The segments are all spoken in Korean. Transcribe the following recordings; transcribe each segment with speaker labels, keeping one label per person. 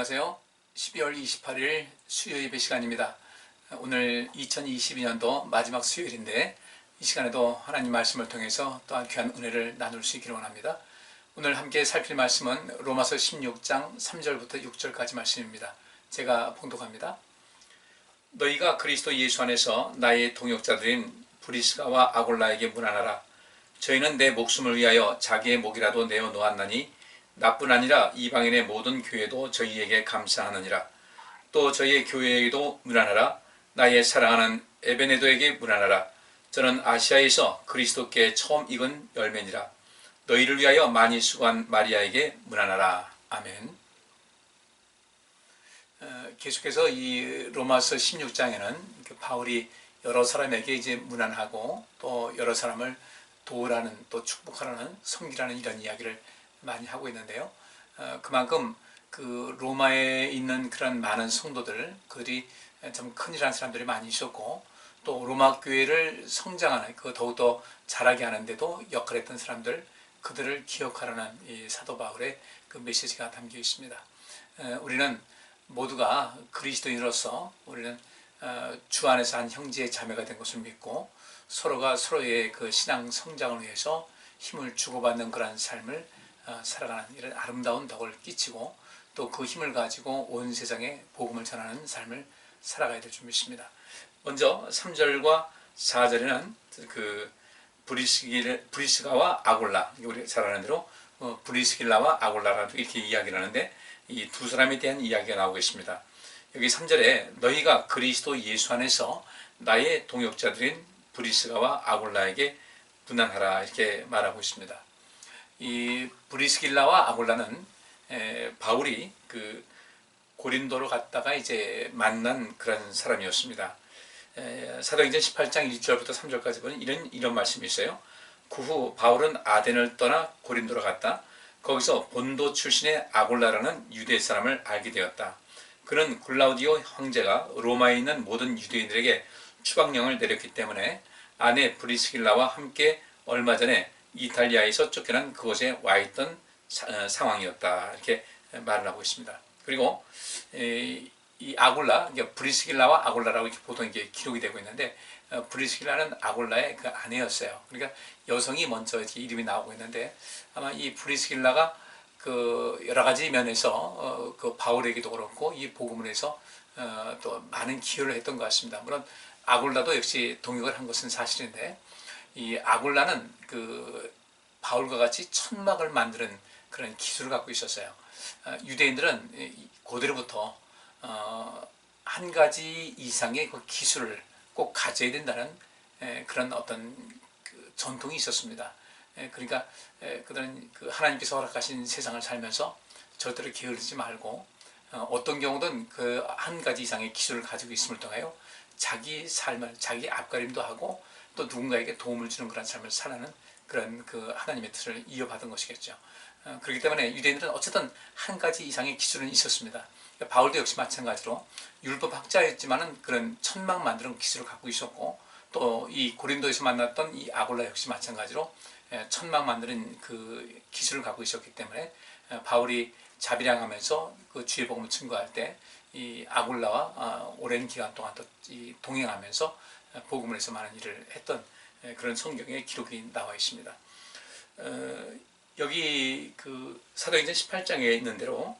Speaker 1: 안녕하세요. 12월 28일 수요 예배 시간입니다. 오늘 2022년도 마지막 수요일인데 이 시간에도 하나님 말씀을 통해서 또한 귀한 은혜를 나눌 수 있기를 원합니다. 오늘 함께 살필 말씀은 로마서 16장 3절부터 6절까지 말씀입니다. 제가 봉독합니다. 너희가 그리스도 예수 안에서 나의 동역자들인 브리스가와 아골라에게 문안하라. 저희는 내 목숨을 위하여 자기의 목이라도 내어 놓았나니 나뿐 아니라 이방인의 모든 교회도 저희에게 감사하느니라. 또 저희의 교회에게도 문안하라. 나의 사랑하는 에베네도에게 문안하라. 저는 아시아에서 그리스도께 처음 익은 열매니라. 너희를 위하여 많이 수고한 마리아에게 문안하라. 아멘. 계속해서 이 로마서 16장에는 바울이 여러 사람에게 이제 문안하고 또 여러 사람을 도우라는 또 축복하라는 섬기라는 이런 이야기를 많이 하고 있는데요. 그만큼 그 로마에 있는 그런 많은 성도들, 그들이 좀 큰일한 사람들이 많이 있었고 또 로마 교회를 성장하는, 그 더욱더 자라게 하는데도 역할했던 사람들, 그들을 기억하라는 이 사도 바울의 그 메시지가 담겨 있습니다. 우리는 모두가 그리스도인으로서 우리는 주 안에서 한 형제의 자매가 된 것을 믿고 서로가 서로의 그 신앙 성장을 위해서 힘을 주고받는 그런 삶을 살아가는 이런 아름다운 덕을 끼치고 또 그 힘을 가지고 온 세상에 복음을 전하는 삶을 살아가야 될 줄 믿습니다. 먼저 3절과 4절에는 그 브리스가와 아골라, 우리 잘 아는 대로 브리스길라와 아골라라도 이렇게 이야기를 하는데 이 두 사람에 대한 이야기가 나오고 있습니다. 여기 3절에 너희가 그리스도 예수 안에서 나의 동역자들인 브리스가와 아골라에게 문안하라 이렇게 말하고 있습니다. 이 브리스길라와 아골라는 바울이 그 고린도로 갔다가 이제 만난 그런 사람이었습니다. 사도행전 18장 1절부터 3절까지 보면 이런 말씀이 있어요. 그 후 바울은 아덴을 떠나 고린도로 갔다. 거기서 본도 출신의 아골라라는 유대 사람을 알게 되었다. 그는 글라우디오 황제가 로마에 있는 모든 유대인들에게 추방령을 내렸기 때문에 아내 브리스길라와 함께 얼마 전에 이탈리아에서 쫓겨난 그곳에 와 있던 상황이었다. 이렇게 말을 하고 있습니다. 그리고 이 아골라, 브리스길라와 아골라라고 이렇게 보통 이게 기록이 되고 있는데 브리스길라는 아골라의 그 아내였어요. 그러니까 여성이 먼저 이렇게 이름이 나오고 있는데 아마 이 브리스길라가 그 여러 가지 면에서 그 바울에게도 그렇고 이 복음을 해서 또 많은 기여를 했던 것 같습니다. 물론 아골라도 역시 동역을 한 것은 사실인데 이 아골라는 그 바울과 같이 천막을 만드는 그런 기술을 갖고 있었어요. 유대인들은 고대로부터 한 가지 이상의 그 기술을 꼭 가져야 된다는 그런 어떤 그 전통이 있었습니다. 그러니까 그들은 그 하나님께서 허락하신 세상을 살면서 절대로 게으르지 말고 어떤 경우든 그 한 가지 이상의 기술을 가지고 있음을 통하여 자기 삶을, 자기 앞가림도 하고 또 누군가에게 도움을 주는 그런 삶을 살아가는 그런 그 하나님의 뜻을 이어받은 것이겠죠. 그렇기 때문에 유대인들은 어쨌든 한 가지 이상의 기술은 있었습니다. 바울도 역시 마찬가지로 율법 학자였지만은 그런 천막 만드는 기술을 갖고 있었고 또 이 고린도에서 만났던 이 아골라 역시 마찬가지로 천막 만드는 그 기술을 갖고 있었기 때문에 바울이 자비량하면서 그 주의 복음을 증거할 때 이 아골라와 오랜 기간 동안 또 동행하면서 복음을 해서 많은 일을 했던 그런 성경의 기록이 나와 있습니다. 여기 그 사도행전 18장에 있는 대로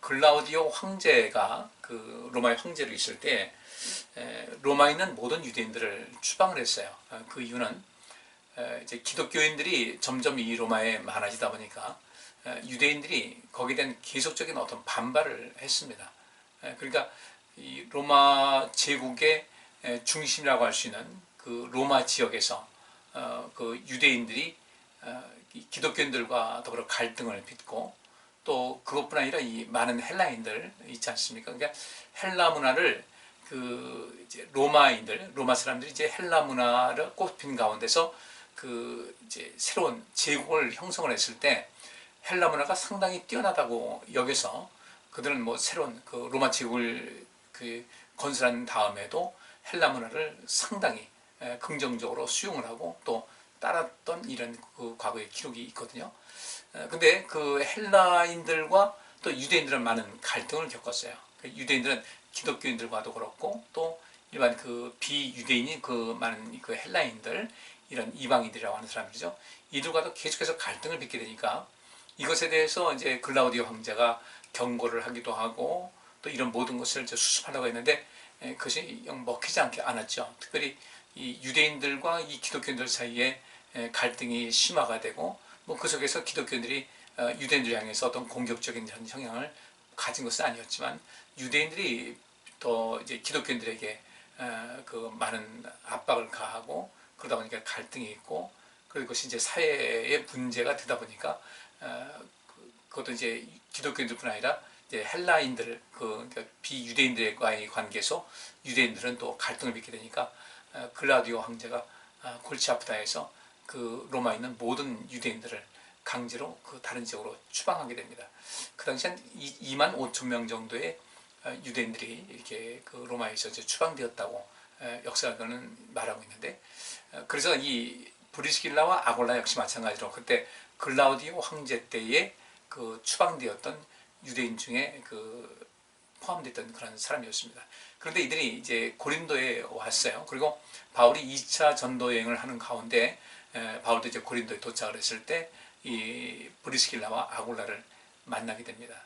Speaker 1: 글라우디오 황제가 그 로마의 황제로 있을 때 로마에 있는 모든 유대인들을 추방을 했어요. 그 이유는 이제 기독교인들이 점점 이 로마에 많아지다 보니까 유대인들이 거기에 대한 계속적인 어떤 반발을 했습니다. 그러니까 이 로마 제국의 중심이라고 할 수 있는 그 로마 지역에서 그 유대인들이 기독교인들과 더불어 갈등을 빚고 또 그것뿐 아니라 이 많은 헬라인들 있지 않습니까? 그러니까 헬라 문화를 그 이제 로마 사람들이 이제 헬라 문화를 꽃핀 가운데서 그 이제 새로운 제국을 형성을 했을 때 헬라 문화가 상당히 뛰어나다고 여겨서 그들은 뭐 새로운 그 로마 제국을 그 건설한 다음에도 헬라 문화를 상당히 긍정적으로 수용을 하고 또 따랐던 이런 그 과거의 기록이 있거든요. 근데 그 헬라인들과 또 유대인들은 많은 갈등을 겪었어요. 유대인들은 기독교인들과도 그렇고 또 일반 그 비유대인인 그 많은 그 헬라인들, 이런 이방인들이라고 하는 사람들이죠. 이들과도 계속해서 갈등을 빚게 되니까 이것에 대해서 이제 글라우디오 황제가 경고를 하기도 하고 또 이런 모든 것을 이제 수습하려고 했는데 그것이 영 먹히지 않았죠. 특별히 이 유대인들과 이 기독교인들 사이에 갈등이 심화가 되고 뭐 그 속에서 기독교인들이 유대인들 향해서 어떤 공격적인 성향을 가진 것은 아니었지만 유대인들이 더 이제 기독교인들에게 그 많은 압박을 가하고 그러다 보니까 갈등이 있고 그리고 그것이 이제 사회의 문제가 되다 보니까 그것도 이제 기독교인들뿐 아니라 이제 헬라인들 그러니까 비유대인들과의 관계에서 유대인들은 또 갈등을 빚게 되니까 글라디오 황제가 골치 아프다 해서 그 로마에 있는 모든 유대인들을 강제로 그 다른 지역으로 추방하게 됩니다. 그 당시 한 2만 5천 명 정도의 유대인들이 이렇게 그 로마에서 이제 추방되었다고 역사가는 말하고 있는데 그래서 이 브리스길라와 아골라 역시 마찬가지로 그때 글라우디오 황제 때에 그 추방되었던 유대인 중에 그 포함됐던 그런 사람이었습니다. 그런데 이들이 이제 고린도에 왔어요. 그리고 바울이 2차 전도 여행을 하는 가운데 바울도 이제 고린도에 도착을 했을 때 이 브리스길라와 아골라를 만나게 됩니다.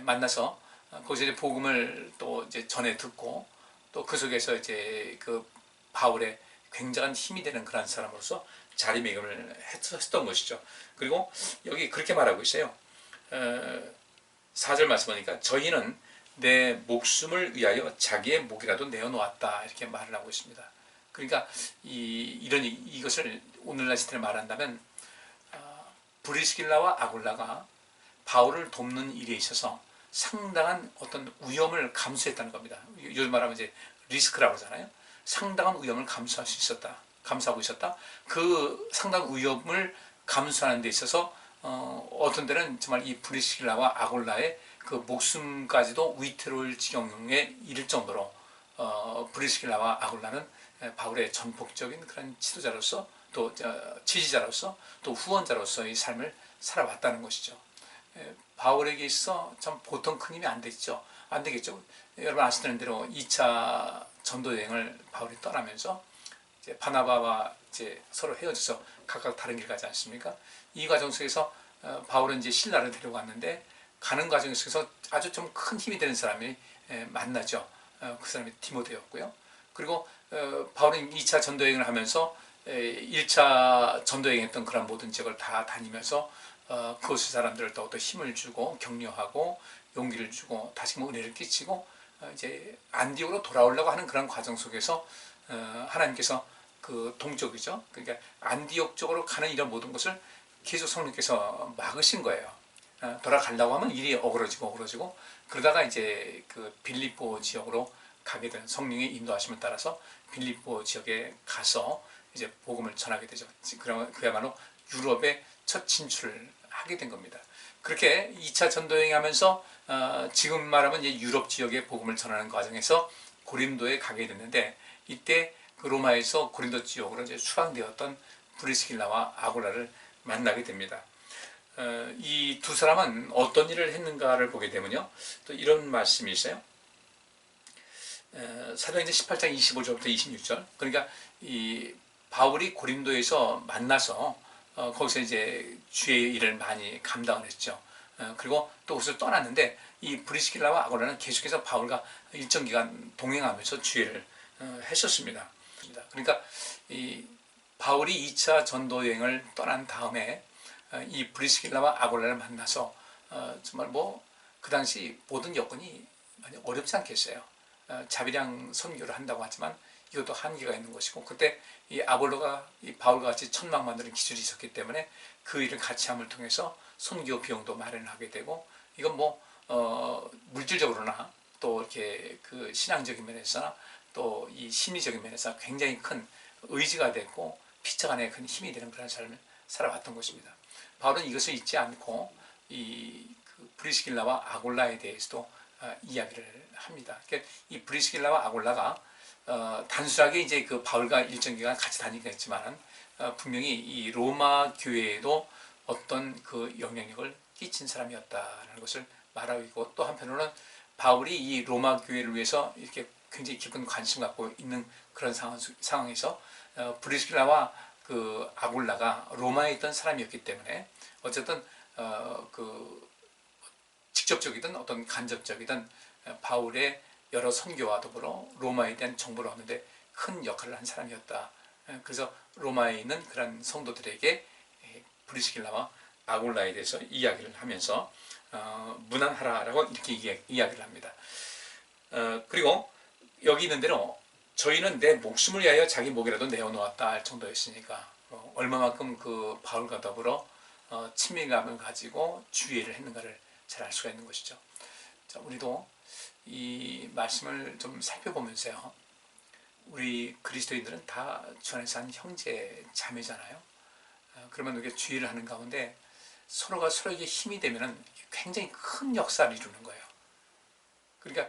Speaker 1: 만나서 거기서 이제 복음을 또 이제 전해 듣고 또 그 속에서 이제 그 바울의 굉장한 힘이 되는 그런 사람으로서 자리매김을 했던 것이죠. 그리고 여기 그렇게 말하고 있어요. 4절 말씀 보니까 저희는 내 목숨을 위하여 자기의 목이라도 내어놓았다 이렇게 말을 하고 있습니다. 그러니까 이것을 오늘날 시대로 말한다면 브리스길라와 아굴라가 바울을 돕는 일에 있어서 상당한 어떤 위험을 감수했다는 겁니다. 요즘 말하면 이제 리스크라고 하잖아요. 상당한 위험을 감수하고 있었다. 그 상당한 위험을 감수하는 데 있어서 어떤 때는 정말 이 브리스길라와 아골라의 그 목숨까지도 위태로울 지경에 이를 정도로 브리스길라와 아골라는 바울의 전폭적인 그런 지도자로서 또 지지자로서 또 후원자로서의 삶을 살아왔다는 것이죠. 바울에게 있어 참 보통 큰 힘이 안 되겠죠. 여러분 아시는 대로 2차 전도 여행을 바울이 떠나면서 이제 바나바와 이제 서로 헤어져서 각각 다른 길 가지 않습니까? 이 과정 속에서 바울은 이제 신라를 데려갔는데 가는 과정 속에서 아주 좀 큰 힘이 되는 사람이 만나죠. 그 사람이 디모데였고요. 그리고 바울은 2차 전도 여행을 하면서 1차 전도 여행했던 그런 모든 지역을 다 다니면서 그곳의 사람들을 더욱더 힘을 주고 격려하고 용기를 주고 다시금 은혜를 끼치고 이제 안디옥으로 돌아오려고 하는 그런 과정 속에서 하나님께서 그 동쪽이죠. 그러니까 안디옥 쪽으로 가는 이런 모든 것을 계속 성령께서 막으신 거예요. 돌아가려고 하면 일이 어그러지고 그러다가 이제 그 빌립보 지역으로 가게 된 성령의 인도하심을 따라서 빌립보 지역에 가서 이제 복음을 전하게 되죠. 그야말로 유럽의 첫 진출을 하게 된 겁니다. 그렇게 2차 전도여행 하면서 지금 말하면 이제 유럽 지역의 복음을 전하는 과정에서 고린도에 가게 됐는데 이때 그 로마에서 고린도 지역으로 이제 수방되었던 브리스길라와 아골라를 만나게 됩니다. 이 두 사람은 어떤 일을 했는가를 보게 되면요. 또 이런 말씀이 있어요. 사도행전 18장 25절부터 26절. 그러니까 이 바울이 고린도에서 만나서 거기서 이제 주의 일을 많이 감당을 했죠. 그리고 또 거기서 떠났는데 이 브리스길라와 아골라는 계속해서 바울과 일정 기간 동행하면서 주의를 했었습니다. 그러니까 이 바울이 2차 전도 여행을 떠난 다음에 이 브리스길라와 아골라를 만나서 정말 뭐 그 당시 모든 여건이 많이 어렵지 않겠어요. 자비량 선교를 한다고 하지만 이것도 한계가 있는 것이고 그때 이 아볼로가 이 바울과 같이 천막 만드는 기술이 있었기 때문에 그 일을 같이 함을 통해서 선교 비용도 마련하게 되고 이건 뭐 물질적으로나 또 이렇게 그 신앙적인 면에서나 또 이 심리적인 면에서 굉장히 큰 의지가 됐고 피차 간에 큰 힘이 되는 그런 삶을 살아왔던 것입니다. 바울은 이것을 잊지 않고 이 그 브리스길라와 아골라에 대해서도 이야기를 합니다. 그러니까 이 브리스길라와 아골라가 단순하게 이제 그 바울과 일정 기간 같이 다니긴 했지만 분명히 이 로마 교회에도 어떤 그 영향력을 끼친 사람이었다는 것을 말하고 있고, 또 한편으로는 바울이 이 로마 교회를 위해서 이렇게 굉장히 깊은 관심 갖고 있는 그런 상황에서 브리스길라와 그 아굴라가 로마에 있던 사람이었기 때문에 어쨌든 그 직접적이든 어떤 간접적이든 바울의 여러 선교와 더불어 로마에 대한 정보를 얻는데 큰 역할을 한 사람이었다. 그래서 로마에 있는 그런 성도들에게 브리스길라와 아굴라에 대해서 이야기를 하면서 문안하라라고 이렇게 이야기를 합니다. 그리고 여기 있는 대로 저희는 내 목숨을 위하여 자기 목이라도 내어놓았다 할 정도였으니까 얼마만큼 그 바울과 더불어 친밀감을 가지고 주의를 했는가를 잘 알 수가 있는 것이죠. 자, 우리도 이 말씀을 좀 살펴보면서요, 우리 그리스도인들은 다 주 안에서 한 형제 자매잖아요. 그러면 이렇게 주의를 하는 가운데 서로가 서로에게 힘이 되면 굉장히 큰 역사를 이루는 거예요. 그러니까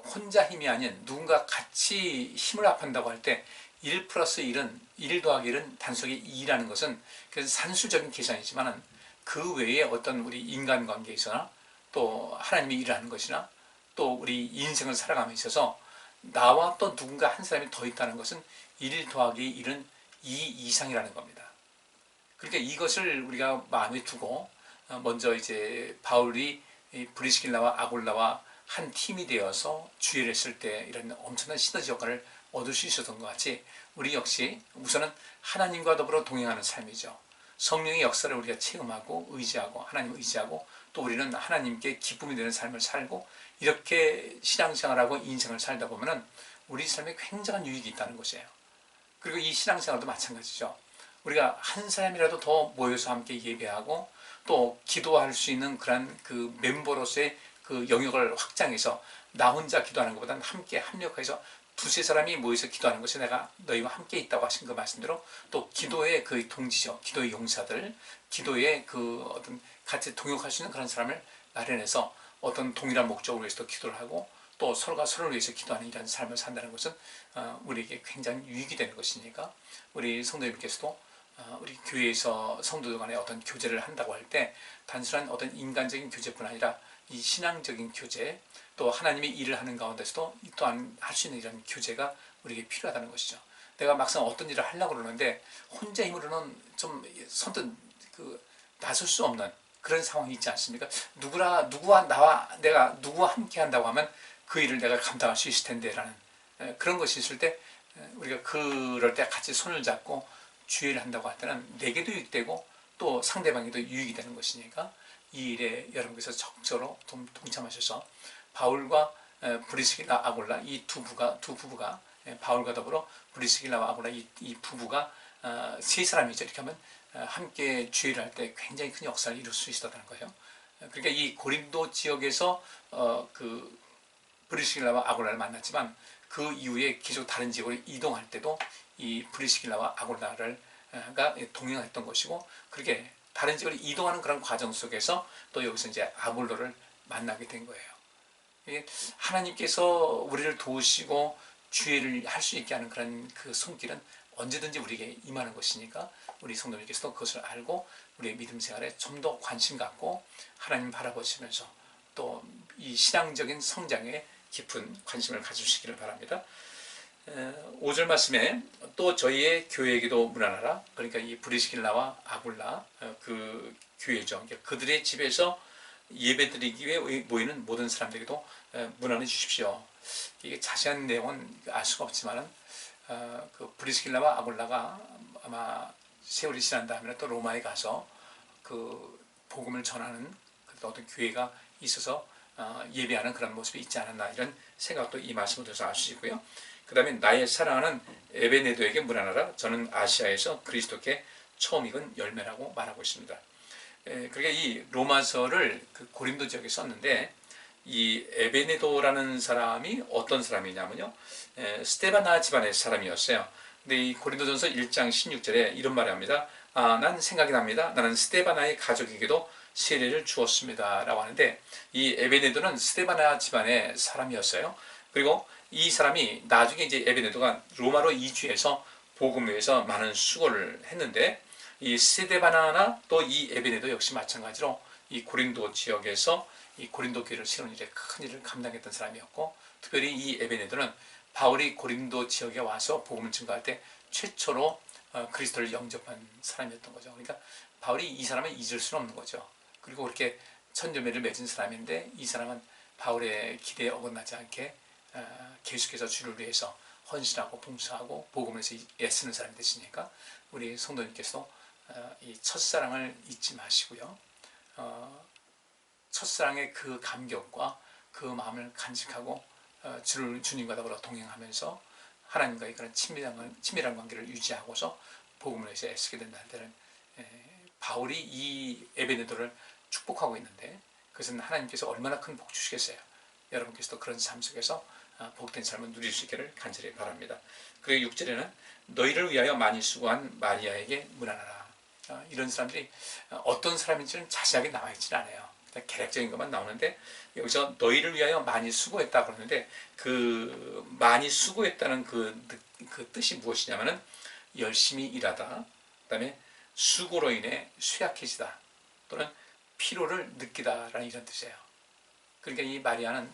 Speaker 1: 혼자 힘이 아닌 누군가 같이 힘을 합한다고 할 때 1 플러스 1은 1 더하기 1은 단속이 2라는 것은 그래서 산수적인 계산이지만 그 외에 어떤 우리 인간관계에서나 또 하나님이 일하는 것이나 또 우리 인생을 살아감에 있어서 나와 또 누군가 한 사람이 더 있다는 것은 1 더하기 1은 2 이상이라는 겁니다. 그러니까 이것을 우리가 마음에 두고 먼저 이제 바울이 브리스길라와 아굴라와 한 팀이 되어서 주의를 했을 때 이런 엄청난 시너지 효과를 얻을 수 있었던 것 같이 우리 역시 우선은 하나님과 더불어 동행하는 삶이죠. 성령의 역사를 우리가 체험하고 의지하고 하나님 의지하고 또 우리는 하나님께 기쁨이 되는 삶을 살고 이렇게 신앙생활하고 인생을 살다 보면은 우리 삶에 굉장한 유익이 있다는 것이에요. 그리고 이 신앙생활도 마찬가지죠. 우리가 한 사람이라도 더 모여서 함께 예배하고 또 기도할 수 있는 그런 그 멤버로서의 그 영역을 확장해서 나 혼자 기도하는 것보다는 함께 합력해서 두세 사람이 모여서 기도하는 것이 내가 너희와 함께 있다고 하신 그 말씀대로 또 기도의 그 동지죠. 기도의 용사들, 기도의 그 어떤 같이 동역할 수 있는 그런 사람을 마련해서 어떤 동일한 목적을 위해서 기도를 하고 또 서로가 서로를 위해서 기도하는 이런 삶을 산다는 것은 우리에게 굉장히 유익이 되는 것이니까 우리 성도님께서도 우리 교회에서 성도들 간에 어떤 교제를 한다고 할 때 단순한 어떤 인간적인 교제뿐 아니라 이 신앙적인 교제 또 하나님의 일을 하는 가운데서도 또한 할 수 있는 이런 교제가 우리에게 필요하다는 것이죠. 내가 막상 어떤 일을 하려고 그러는데 혼자 힘으로는 좀 선뜻 나설 수 없는 그런 상황이 있지 않습니까? 누구와 내가 누구와 함께 한다고 하면 그 일을 내가 감당할 수 있을 텐데 라는 그런 것이 있을 때 우리가 그럴 때 같이 손을 잡고 주의를 한다고 할 때는 내게도 유익되고 또 상대방에도 유익이 되는 것이니까 이 일에 여러분께서 적극적으로 동참하셔서 바울과 브리스길라 아굴라 이 두 부부가 바울과 더불어 브리스길라와 아굴라 이 부부가 세 사람이죠. 이렇게 하면 함께 주의를 할 때 굉장히 큰 역사를 이룰 수 있었다는 거예요. 그러니까 이 고린도 지역에서 그 브리스길라와 아굴라를 만났지만 그 이후에 계속 다른 지역으로 이동할 때도 이 브리스길라와 아굴라가 동행했던 것이고 그렇게 다른 지역으로 이동하는 그런 과정 속에서 또 여기서 이제 아볼로를 만나게 된 거예요. 하나님께서 우리를 도우시고 주의를 할 수 있게 하는 그런 그 손길은 언제든지 우리에게 임하는 것이니까 우리 성도님께서도 그것을 알고 우리의 믿음 생활에 좀 더 관심 갖고 하나님 바라보시면서 또 이 신앙적인 성장에 깊은 관심을 가지시기를 바랍니다. 5절 말씀에 또 저희의 교회에게도 문안하라. 그러니까 이 브리스길라와 아굴라 그 교회죠. 그들의 집에서 예배드리기 위해 모이는 모든 사람들에게도 문안해 주십시오. 이게 자세한 내용은 알 수가 없지만은 그 브리스길라와 아굴라가 아마 세월이 지난 다음에 또 로마에 가서 그 복음을 전하는 어떤 교회가 있어서 예배하는 그런 모습이 있지 않았나 이런 생각도 이 말씀을 들어서 알 수 있고요. 그 다음에 나의 사랑하는 에베네도에게 문안하라. 저는 아시아에서 그리스도께 처음 익은 열매라고 말하고 있습니다. 그러니까 이 로마서를 그 고린도 지역에 썼는데 이 에베네도라는 사람이 어떤 사람이냐면요. 스테바나 집안의 사람이었어요. 근데 이 고린도전서 1장 16절에 이런 말을 합니다. 난 생각이 납니다. 나는 스테바나의 가족에게도 세례를 주었습니다. 라고 하는데 이 에베네도는 스테바나 집안의 사람이었어요. 그리고 이 사람이 나중에 이제 에베네도가 로마로 이주해서 복음을 위해서 많은 수고를 했는데 이 스테바나나 또 이 에베네도 역시 마찬가지로 이 고린도 지역에서 이 고린도 교회를 세우는 일에 큰 일을 감당했던 사람이었고, 특별히 이 에베네도는 바울이 고린도 지역에 와서 복음을 증거할 때 최초로 그리스도를 영접한 사람이었던 거죠. 그러니까 바울이 이 사람을 잊을 수는 없는 거죠. 그리고 그렇게 천조매를 맺은 사람인데 이 사람은 바울의 기대에 어긋나지 않게 계속해서 주를 위해서 헌신하고 봉사하고 복음을 위해서 애쓰는 사람이 되시니까 우리 성도님께서 이 첫사랑을 잊지 마시고요. 첫사랑의 그 감격과 그 마음을 간직하고 주님과 더불어 동행하면서 하나님과의 그런 친밀한 관계를 유지하고서 복음을 위해서 애쓰게 된다는 데는 바울이 이 에베네도를 축복하고 있는데 그것은 하나님께서 얼마나 큰 복 주시겠어요. 여러분께서도 그런 삶 속에서 복된 삶을 누릴 수 있기를 간절히 바랍니다. 그리고 6절에는 너희를 위하여 많이 수고한 마리아에게 문안하라. 이런 사람들이 어떤 사람인지는 자세하게 나와 있지는 않아요. 계략적인 것만 나오는데 여기서 너희를 위하여 많이 수고했다 그러는데 그 많이 수고했다는 그 뜻이 무엇이냐면은 열심히 일하다, 그 다음에 수고로 인해 쇠약해지다 또는 피로를 느끼다라는 이런 뜻이에요. 그러니까 이 마리아는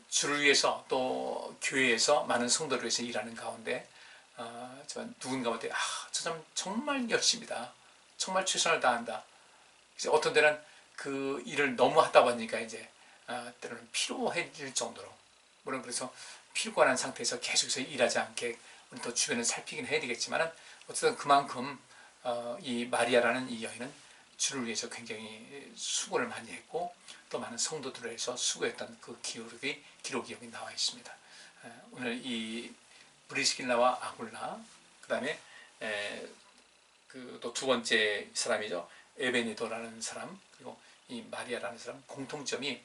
Speaker 1: 주를 위해서 또 교회에서 많은 성도를 위해서 일하는 가운데 누군가 볼 때 저 사람 정말 열심이다, 정말 최선을 다한다. 그래서 어떤 때는 그 일을 너무 하다 보니까 이제 때로는 피로해질 정도로, 물론 그래서 피곤한 상태에서 계속해서 일하지 않게 우리 또 주변을 살피긴 해야 되겠지만은 어쨌든 그만큼 이 마리아라는 이 여인은 주를 위해서 굉장히 수고를 많이 했고 또 많은 성도들을 위해서 수고했던 그 기록이 여기 나와 있습니다. 오늘 이 브리스길라와 아굴라, 그 다음에 그 또 두 번째 사람이죠, 에베네도라는 사람, 그리고 이 마리아라는 사람, 공통점이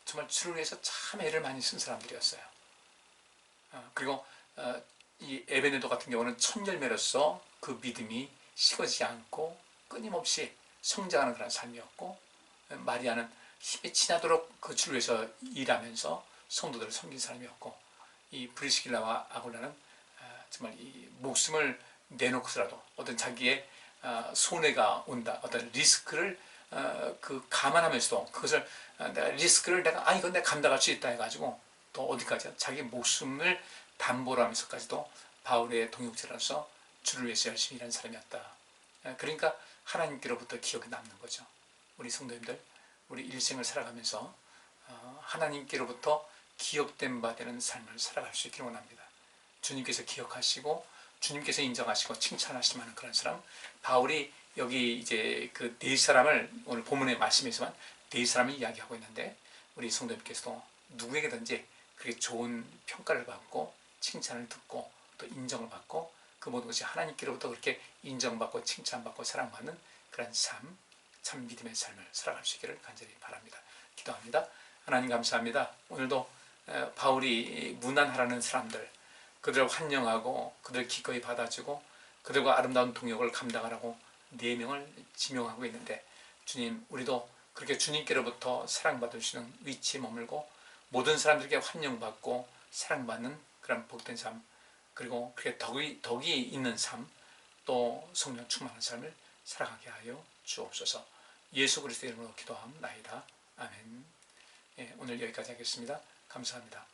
Speaker 1: 정말 주를 위해서 참 애를 많이 쓴 사람들이었어요. 그리고 이 에베네도 같은 경우는 첫 열매로서 그 믿음이 식어지지 않고 끊임없이 성장하는 그런 삶이었고, 마리아는 힘이 지나도록 그 주를 위해서 일하면서 성도들을 섬긴 사람이었고, 이 브리스길라와 아굴라는 정말 이 목숨을 내놓고서라도 어떤 자기의 손해가 온다, 어떤 리스크를 그 감안하면서도 그것을 내가 이건 내가 감당할 수 있다 해가지고 또 어디까지 자기 목숨을 담보로 하면서까지도 바울의 동역자로서 주를 위해서 열심히 일하는 사람이었다. 그러니까 하나님께로부터 기억이 남는 거죠. 우리 성도님들, 우리 일생을 살아가면서 하나님께로부터 기억된 바 되는 삶을 살아갈 수 있기를 원합니다. 주님께서 기억하시고 주님께서 인정하시고 칭찬하실 만한 그런 사람, 바울이 여기 이제 그 네 사람을 오늘 본문의 말씀에서만 네 사람을 이야기하고 있는데 우리 성도님께서도 누구에게든지 그렇게 좋은 평가를 받고 칭찬을 듣고 또 인정을 받고 그 모든 것이 하나님께로부터 그렇게 인정받고 칭찬받고 사랑받는 그런 삶, 참 믿음의 삶을 살아갈 수 있기를 간절히 바랍니다. 기도합니다. 하나님 감사합니다. 오늘도 바울이 문안하라는 사람들, 그들을 환영하고 그들을 기꺼이 받아주고 그들과 아름다운 동역을 감당하라고 4명을 지명하고 있는데 주님, 우리도 그렇게 주님께로부터 사랑받으시는 위치에 머물고 모든 사람들에게 환영받고 사랑받는 그런 복된 삶, 그리고 그렇게 덕이 있는 삶, 또 성령 충만한 삶을 살아가게 하여 주옵소서. 예수 그리스도의 이름으로 기도하옵나이다. 아멘. 오늘 여기까지 하겠습니다. 감사합니다.